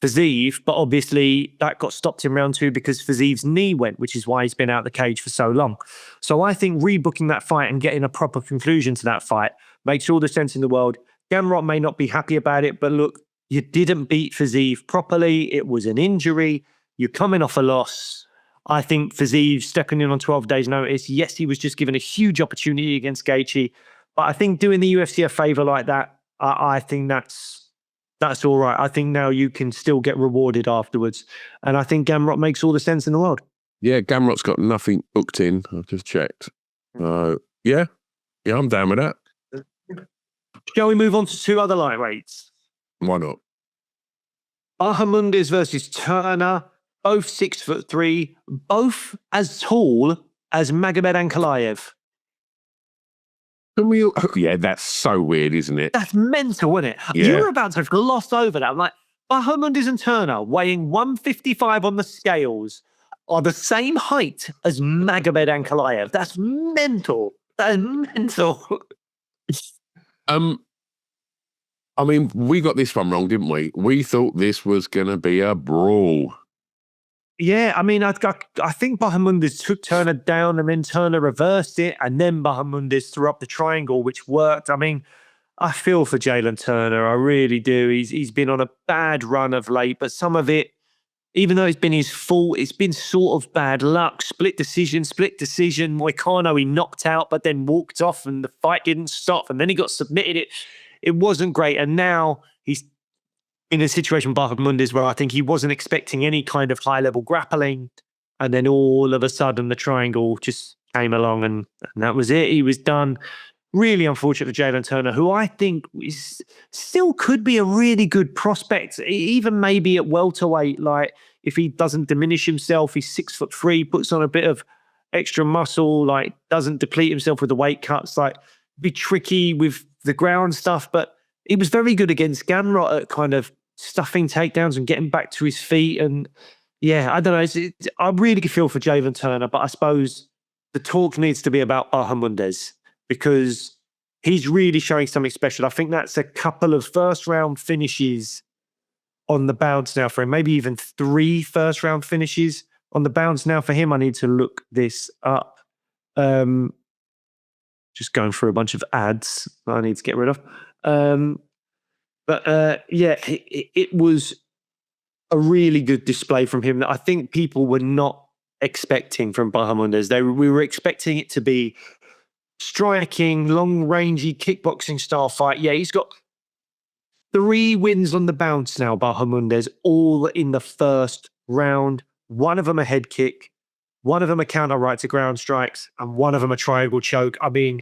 Fiziev, but obviously that got stopped in round 2 because Fiziev's knee went, which is why he's been out of the cage for so long. So I think rebooking that fight and getting a proper conclusion to that fight makes all the sense in the world. Gamrot may not be happy about it, but look, you didn't beat Fiziev properly. It was an injury. You're coming off a loss. I think Fiziev stepping in on 12 days' notice. Yes, he was just given a huge opportunity against Gaethje, but I think doing the UFC a favour like that, I think that's all right. I think now you can still get rewarded afterwards. And I think Gamrot makes all the sense in the world. Yeah, Gamrot's got nothing booked in. I've just checked. Yeah, I'm down with that. Shall we move on to 2 other lightweights? Why not? Bahamundes versus Turner. both 6'3", both as tall as Magomed Ankalaev. Yeah, that's so weird, isn't it? That's mental, isn't it? Yeah. You're about to gloss over that. I'm like, Bahamondes and Turner, weighing 155 on the scales, are the same height as Magomed Ankalaev. That's mental. That is mental. I mean, we got this one wrong, didn't we? We thought this was going to be a brawl. Yeah, I mean, I think Bahamondes took Turner down and then Turner reversed it, and then Bahamondes threw up the triangle, which worked. I mean, I feel for Jalen Turner. I really do. He's been on a bad run of late, but some of it, even though it's been his fault, it's been sort of bad luck. Split decision. Moicano, he knocked out, but then walked off and the fight didn't stop. And then he got submitted. It wasn't great. And now he's in a situation with Bahamondes where I think he wasn't expecting any kind of high-level grappling. And then all of a sudden the triangle just came along and that was it. He was done. Really unfortunate for Jalen Turner, who I think still could be a really good prospect, even maybe at welterweight. Like, if he doesn't diminish himself, he's 6'3", puts on a bit of extra muscle, like doesn't deplete himself with the weight cuts, like be tricky with the ground stuff. But he was very good against Ganrot at kind of stuffing takedowns and getting back to his feet. And yeah, I don't know. I really feel for Jalen Turner, but I suppose the talk needs to be about Bahamondes, because he's really showing something special. I think that's a couple of first-round finishes on the bounce now for him, maybe even 3 first-round finishes on the bounce now for him. I need to look this up. Just going through a bunch of ads that I need to get rid of. Yeah, it was a really good display from him that I think people were not expecting from Bahamondes. We were expecting it to be striking, long-rangey, kickboxing style fight. Yeah, he's got 3 wins on the bounce now, Bahamondes, all in the first round. One of them a head kick, one of them a counter right to ground strikes, and one of them a triangle choke. I mean,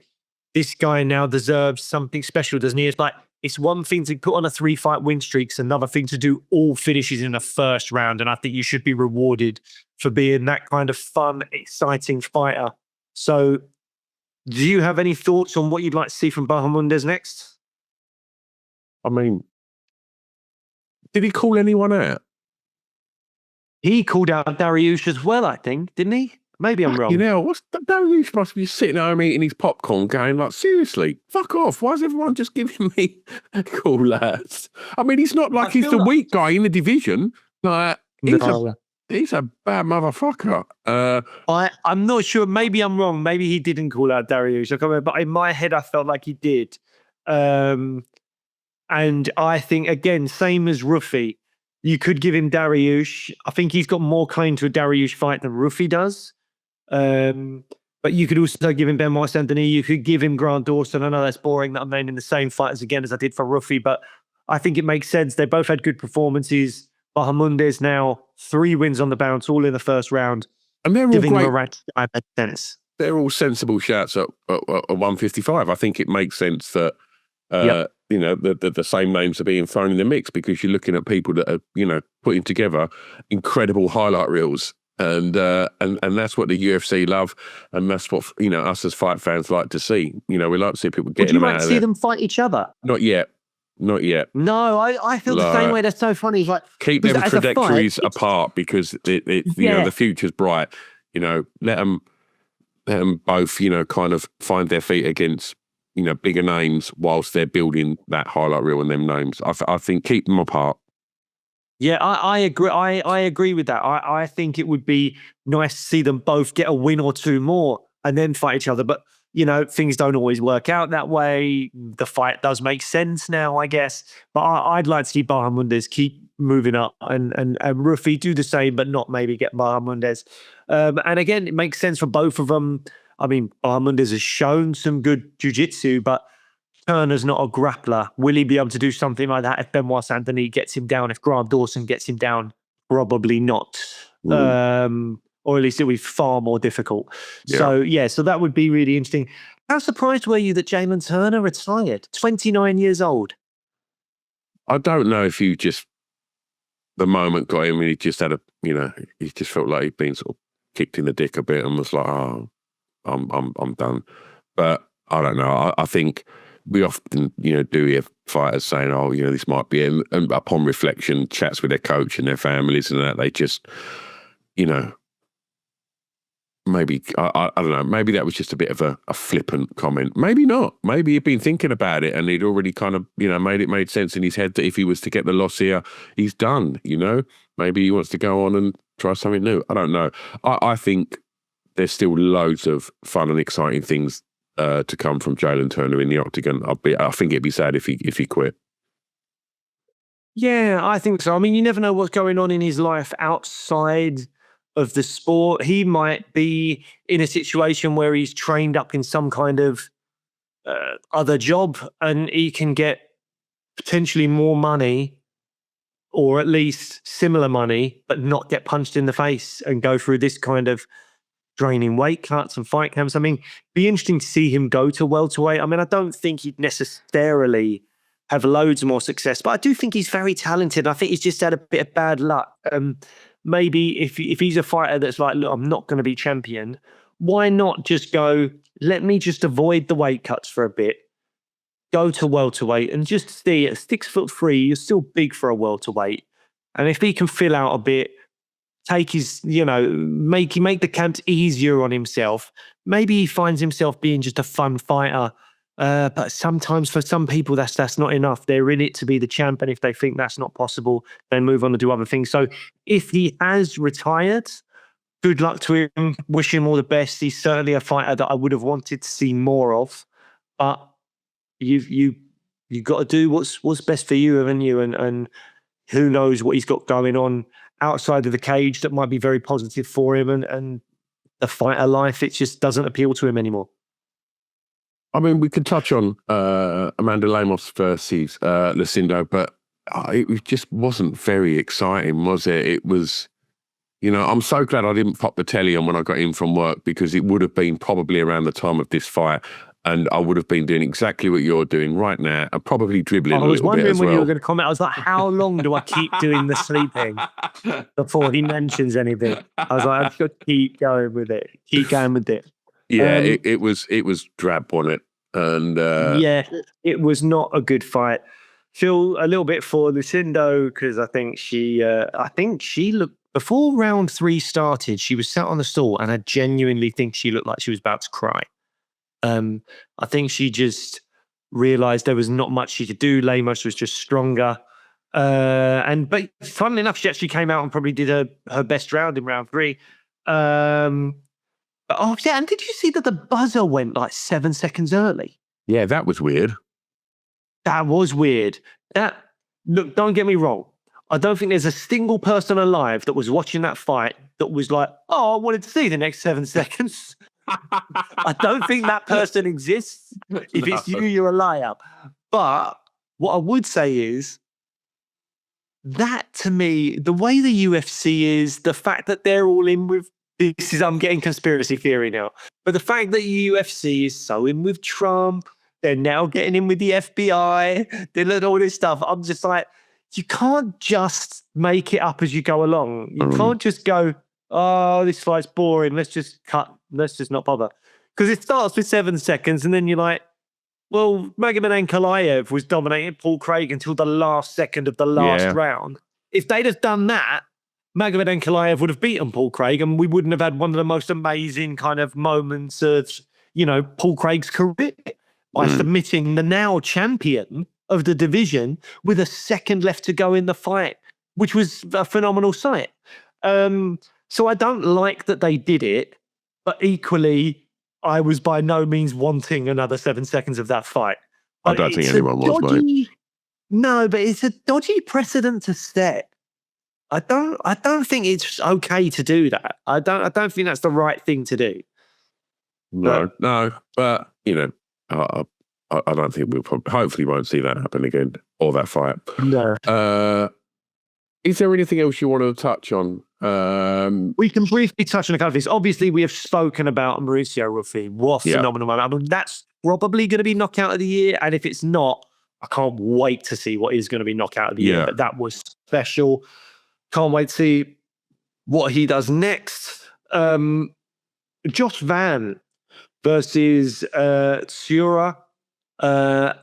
this guy now deserves something special, doesn't he? It's like, it's one thing to put on a 3-fight win streak, it's another thing to do all finishes in the first round. And I think you should be rewarded for being that kind of fun, exciting fighter. So, do you have any thoughts on what you'd like to see from Bahamondes next? I mean, did he call anyone out? He called out Dariush as well, I think, didn't he? Maybe I'm wrong. You know, what's Dariush must be sitting at home eating his popcorn going like, seriously, fuck off. Why is everyone just giving me call outs? I mean, he's not like he's the weak guy in the division. Like, he's a bad motherfucker. I'm not sure. Maybe I'm wrong. Maybe he didn't call out Dariush. I can't remember, but in my head, I felt like he did. And I think, again, same as Ruffy, you could give him Dariush. I think he's got more claim to a Dariush fight than Ruffy does. But you could also give him Benoit Saint-Denis. You could give him Grant Dawson. I know that's boring that I'm naming the same fighters again as I did for Ruffy, but I think it makes sense. They both had good performances. Bahamondes now 3 wins on the bounce, all in the first round. And they're all great. Tennis. They're all sensible shouts at 155. I think it makes sense that you know, the same names are being thrown in the mix, because you're looking at people that are, you know, putting together incredible highlight reels. And that's what the UFC love, and that's what, you know, us as fight fans like to see. You know, we like to see people getting them out of there. Would you like to see them fight each other? Not yet. No, I feel the same way. That's so funny. Like, keep them trajectories apart, because you know, the future's bright. You know, let them both, you know, kind of find their feet against, you know, bigger names whilst they're building that highlight reel and them names. I think keep them apart. Yeah, I agree. I agree with that. I think it would be nice to see them both get a win or 2 more and then fight each other. But, you know, things don't always work out that way. The fight does make sense now, I guess. But I'd like to see Bahamondes keep moving up and Ruffy do the same, but not maybe get Bahamondes. And again, it makes sense for both of them. I mean, Bahamondes has shown some good jiu-jitsu, but Turner's not a grappler. Will he be able to do something like that if Benoit Saint-Denis gets him down? If Grant Dawson gets him down? Probably not. Or at least it'll be far more difficult. Yeah. So that would be really interesting. How surprised were you that Jalen Turner retired? 29 years old. I don't know if you just the moment got him, and he just had he just felt like he'd been sort of kicked in the dick a bit and was like, oh, I'm done. But I don't know. I think we often, do hear fighters saying, oh, this might be it. And upon reflection, chats with their coach and their families and that, they just, maybe, I don't know, maybe that was just a bit of a flippant comment. Maybe not. Maybe he'd been thinking about it and he'd already kind of, made sense in his head that if he was to get the loss here, he's done, Maybe he wants to go on and try something new. I don't know. I think there's still loads of fun and exciting things to come from Jalen Turner in the octagon. I think it'd be sad if he quit. Yeah, I think so. I mean, you never know what's going on in his life outside of the sport. He might be in a situation where he's trained up in some kind of other job and he can get potentially more money, or at least similar money, but not get punched in the face and go through this kind of draining weight cuts and fight camps. I mean, it'd be interesting to see him go to welterweight. I mean, I don't think he'd necessarily have loads more success, but I do think he's very talented. I think he's just had a bit of bad luck. Maybe if he's a fighter that's like, look, I'm not going to be champion, why not just go, let me just avoid the weight cuts for a bit, go to welterweight and just see at 6'3", you're still big for a welterweight. And if he can fill out a bit, take his, make the camps easier on himself, maybe he finds himself being just a fun fighter. But sometimes for some people, that's not enough. They're in it to be the champ. And if they think that's not possible, then move on to do other things. So if he has retired, good luck to him. Wish him all the best. He's certainly a fighter that I would have wanted to see more of. But you got to do what's best for you, haven't you? And who knows what he's got going on outside of the cage that might be very positive for him. And the fighter life, it just doesn't appeal to him anymore. I mean, we could touch on Amanda Lemos versus Lucindo, but it just wasn't very exciting, was it? It was, I'm so glad I didn't pop the telly on when I got in from work, because it would have been probably around the time of this fight, and I would have been doing exactly what you're doing right now, and probably dribbling a little bit as well. I was wondering when you were going to comment. I was like, how long do I keep doing the sleeping before he mentions anything? I was like, I've got to keep going with it. Keep going with it. Yeah, it was drab, wasn't it? And yeah, it was not a good fight. Feel a little bit for Lucindo, because I think she looked, before round 3 started, she was sat on the stool, and I genuinely think she looked like she was about to cry. I think she just realised there was not much she could do. Lemos was just stronger. But funnily enough, she actually came out and probably did her best round in round 3. Oh, yeah, and did you see that the buzzer went like 7 seconds early? Yeah, that was weird. That was weird. Look, don't get me wrong. I don't think there's a single person alive that was watching that fight that was like, oh, I wanted to see the next 7 seconds. I don't think that person exists. If it's you, you're a liar. But what I would say is that, to me, the way the UFC is, the fact that they're all in with, I'm getting conspiracy theory now, but the fact that the UFC is so in with Trump, they're now getting in with the FBI, they're doing all this stuff. I'm just like, you can't just make it up as you go along. You can't just go, oh, this fight's boring, let's just cut, let's just not bother. Because it starts with 7 seconds, and then you're like, well, Magomed Ankalaev was dominating Paul Craig until the last second of the last round. If they'd have done that, Magomed Ankalaev would have beaten Paul Craig, and we wouldn't have had one of the most amazing kind of moments of, Paul Craig's career by submitting the now champion of the division with a second left to go in the fight, which was a phenomenal sight. So I don't like that they did it, but equally, I was by no means wanting another 7 seconds of that fight. But I don't think anyone was, mate. No, but it's a dodgy precedent to set. I don't think it's okay to do that. I don't think that's the right thing to do. No, but I don't think we'll hopefully won't see that happen again, or that fight. No. Is there anything else you want to touch on? We can briefly touch on a couple of things. Obviously, we have spoken about Mauricio Ruffy. What a phenomenal moment. I mean, that's probably going to be knockout of the year. And if it's not, I can't wait to see what is going to be knockout of the year. But that was special. Can't wait to see what he does next. Josh Van versus Tsura. Tsura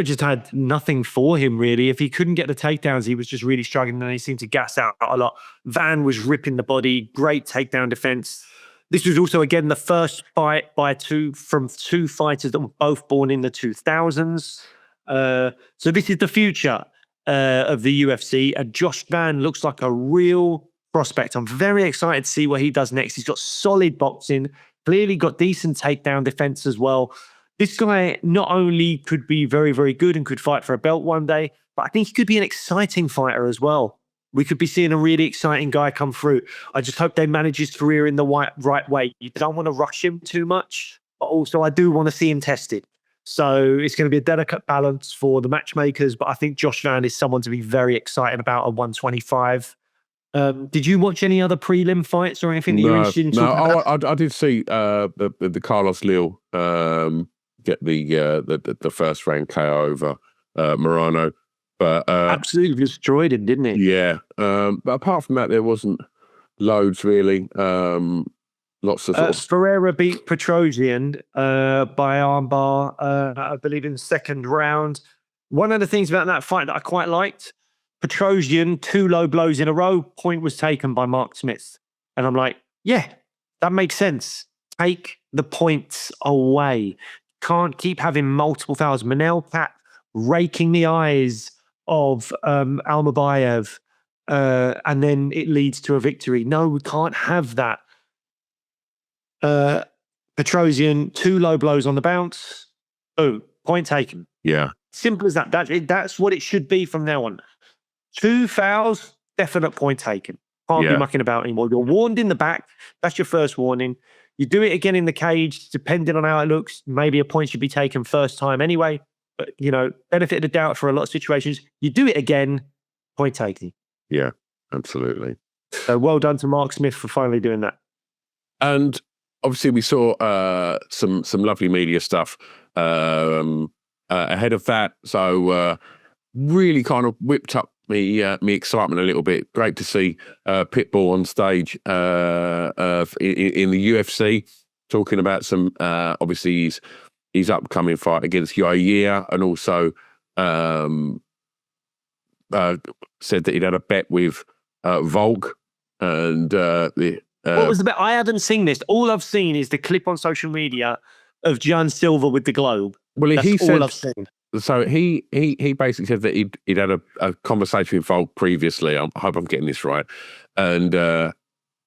just had nothing for him, really. If he couldn't get the takedowns, he was just really struggling, and he seemed to gas out a lot. Van was ripping the body, great takedown defense. This was also, again, the first fight from two fighters that were both born in the 2000s. So this is the future of the UFC, and Josh Van looks like a real prospect. I'm very excited to see what he does next. He's got solid boxing, clearly got decent takedown defense as well. This guy not only could be very, very good and could fight for a belt one day, but I think he could be an exciting fighter as well. We could be seeing a really exciting guy come through. I just hope they manage his career in the right way. You don't want to rush him too much, but also I do want to see him tested. So it's going to be a delicate balance for the matchmakers, but I think Josh Van is someone to be very excited about at 125. Did you watch any other prelim fights or anything that you're interested in? No, I did see the Carlos Lil get the first round KO over Morano, but absolutely destroyed him, didn't he? Yeah, but apart from that, there wasn't loads really. Lots of Pereira beat Petrosian by armbar, I believe, in the second round. One of the things about that fight that I quite liked, Petrosian, 2 low blows in a row, point was taken by Mark Smith. And I'm like, yeah, that makes sense. Take the points away. Can't keep having multiple fouls. Manel Pat raking the eyes of Almabayev, and then it leads to a victory. No, we can't have that. Petrosian, 2 low blows on the bounce. Oh, point taken. Yeah. Simple as that. That's what it should be from now on. 2 fouls, definite point taken. Can't be mucking about anymore. You're warned in the back. That's your first warning. You do it again in the cage, depending on how it looks. Maybe a point should be taken first time anyway. But, benefit of the doubt for a lot of situations. You do it again, point taken. Yeah, absolutely. So well done to Mark Smith for finally doing that. And obviously we saw some lovely media stuff ahead of that. So really kind of whipped up me excitement a little bit. Great to see Pitbull on stage in the UFC, talking about some obviously his upcoming fight against Yair, and also said that he'd had a bet with Volk, and what was the bet? I haven't seen this. All I've seen is the clip on social media of John Silver with the globe. Well, That's all I've seen. So he basically said that he'd had a conversation with Volk previously. I hope I'm getting this right, and that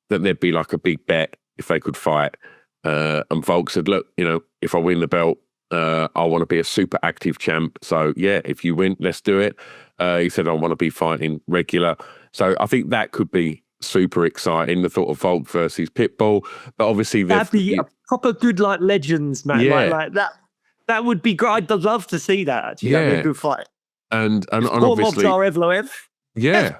there'd be like a big bet if they could fight. And Volk said, "Look, if I win the belt, I want to be a super active champ. So yeah, if you win, let's do it." He said, "I want to be fighting regular." So I think that could be super exciting. The thought of Volk versus Pitbull, but obviously that'd be a proper good legends, man. Yeah. Like that. That would be great. I'd love to see that. Actually, that'd be a good fight. And obviously, Movsar Evloev. Yeah,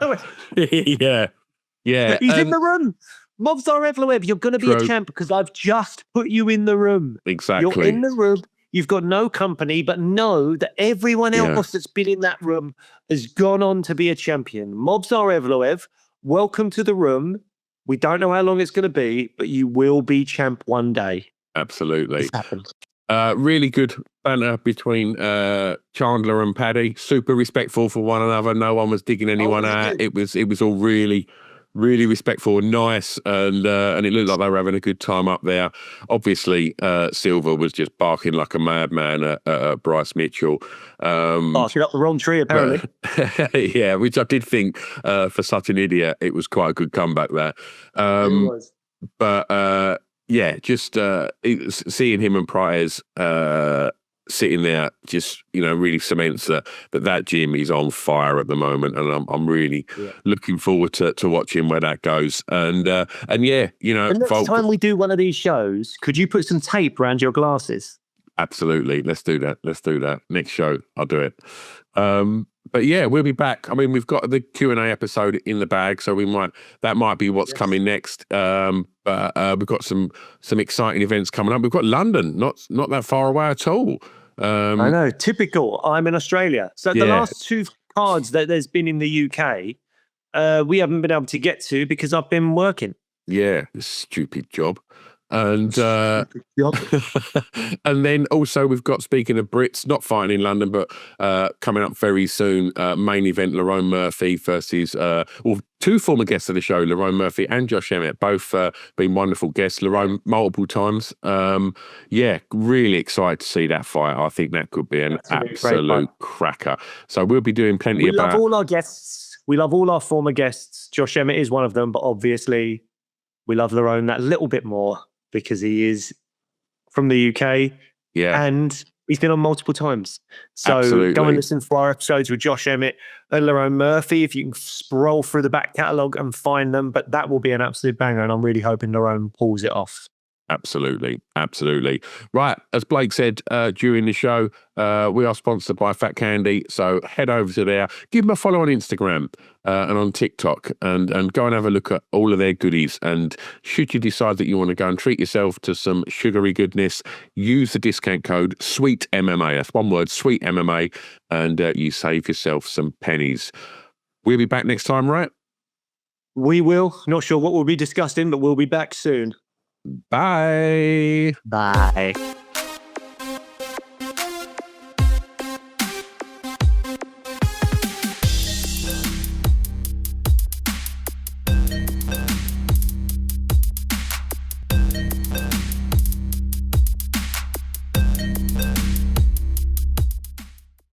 yeah. He's in the room. Movsar Evloev, you're going to be a champ because I've just put you in the room. Exactly. You're in the room. You've got no company, but know that everyone else that's been in that room has gone on to be a champion. Movsar Evloev, welcome to the room. We don't know how long it's going to be, but you will be champ one day. Absolutely. This happens. Really good banter between Chandler and Paddy. Super respectful for one another. No one was digging anyone out. It was all really, really respectful and nice, and it looked like they were having a good time up there. Obviously, Silver was just barking like a madman at Bryce Mitchell. Barking up the wrong tree, apparently. Yeah, which I did think for such an idiot, it was quite a good comeback there. It was. But yeah, just seeing him and Priors sitting there just, really cements that gym is on fire at the moment, and I'm really looking forward to watching where that goes. And yeah, the next time we do one of these shows, could you put some tape around your glasses? Absolutely, let's do that. Next show, I'll do it. But yeah, we'll be back. I mean, we've got the Q&A episode in the bag, so that might be what's coming next. But we've got some exciting events coming up. We've got London, not that far away at all. I know, typical. I'm in Australia. So the last 2 cards that there's been in the UK, we haven't been able to get to because I've been working. Yeah, stupid job. And Job. and then also we've got, speaking of Brits, not fighting in London, but coming up very soon, main event, Lerone Murphy versus, two former guests of the show, Lerone Murphy and Josh Emmett, both been wonderful guests. Lerone multiple times. Yeah, really excited to see that fight. I think that could be an absolute cracker. So we'll be doing plenty We about... love all our guests. We love all our former guests. Josh Emmett is one of them, but obviously we love Lerone that little bit more because he is from the UK. Yeah. And he's been on multiple times. So Absolutely. Go and listen for our episodes with Josh Emmett and Lerone Murphy if you can scroll through the back catalogue and find them. But that will be an absolute banger, and I'm really hoping Lerone pulls it off. Absolutely. Absolutely. Right. As Blake said during the show, we are sponsored by Fat Candy. So head over to there, give them a follow on Instagram and on TikTok, and go and have a look at all of their goodies. And should you decide that you want to go and treat yourself to some sugary goodness, use the discount code SWEETMMA. That's one word, SWEETMMA, and you save yourself some pennies. We'll be back next time, right? We will. Not sure what we'll be discussing, but we'll be back soon. Bye. Bye.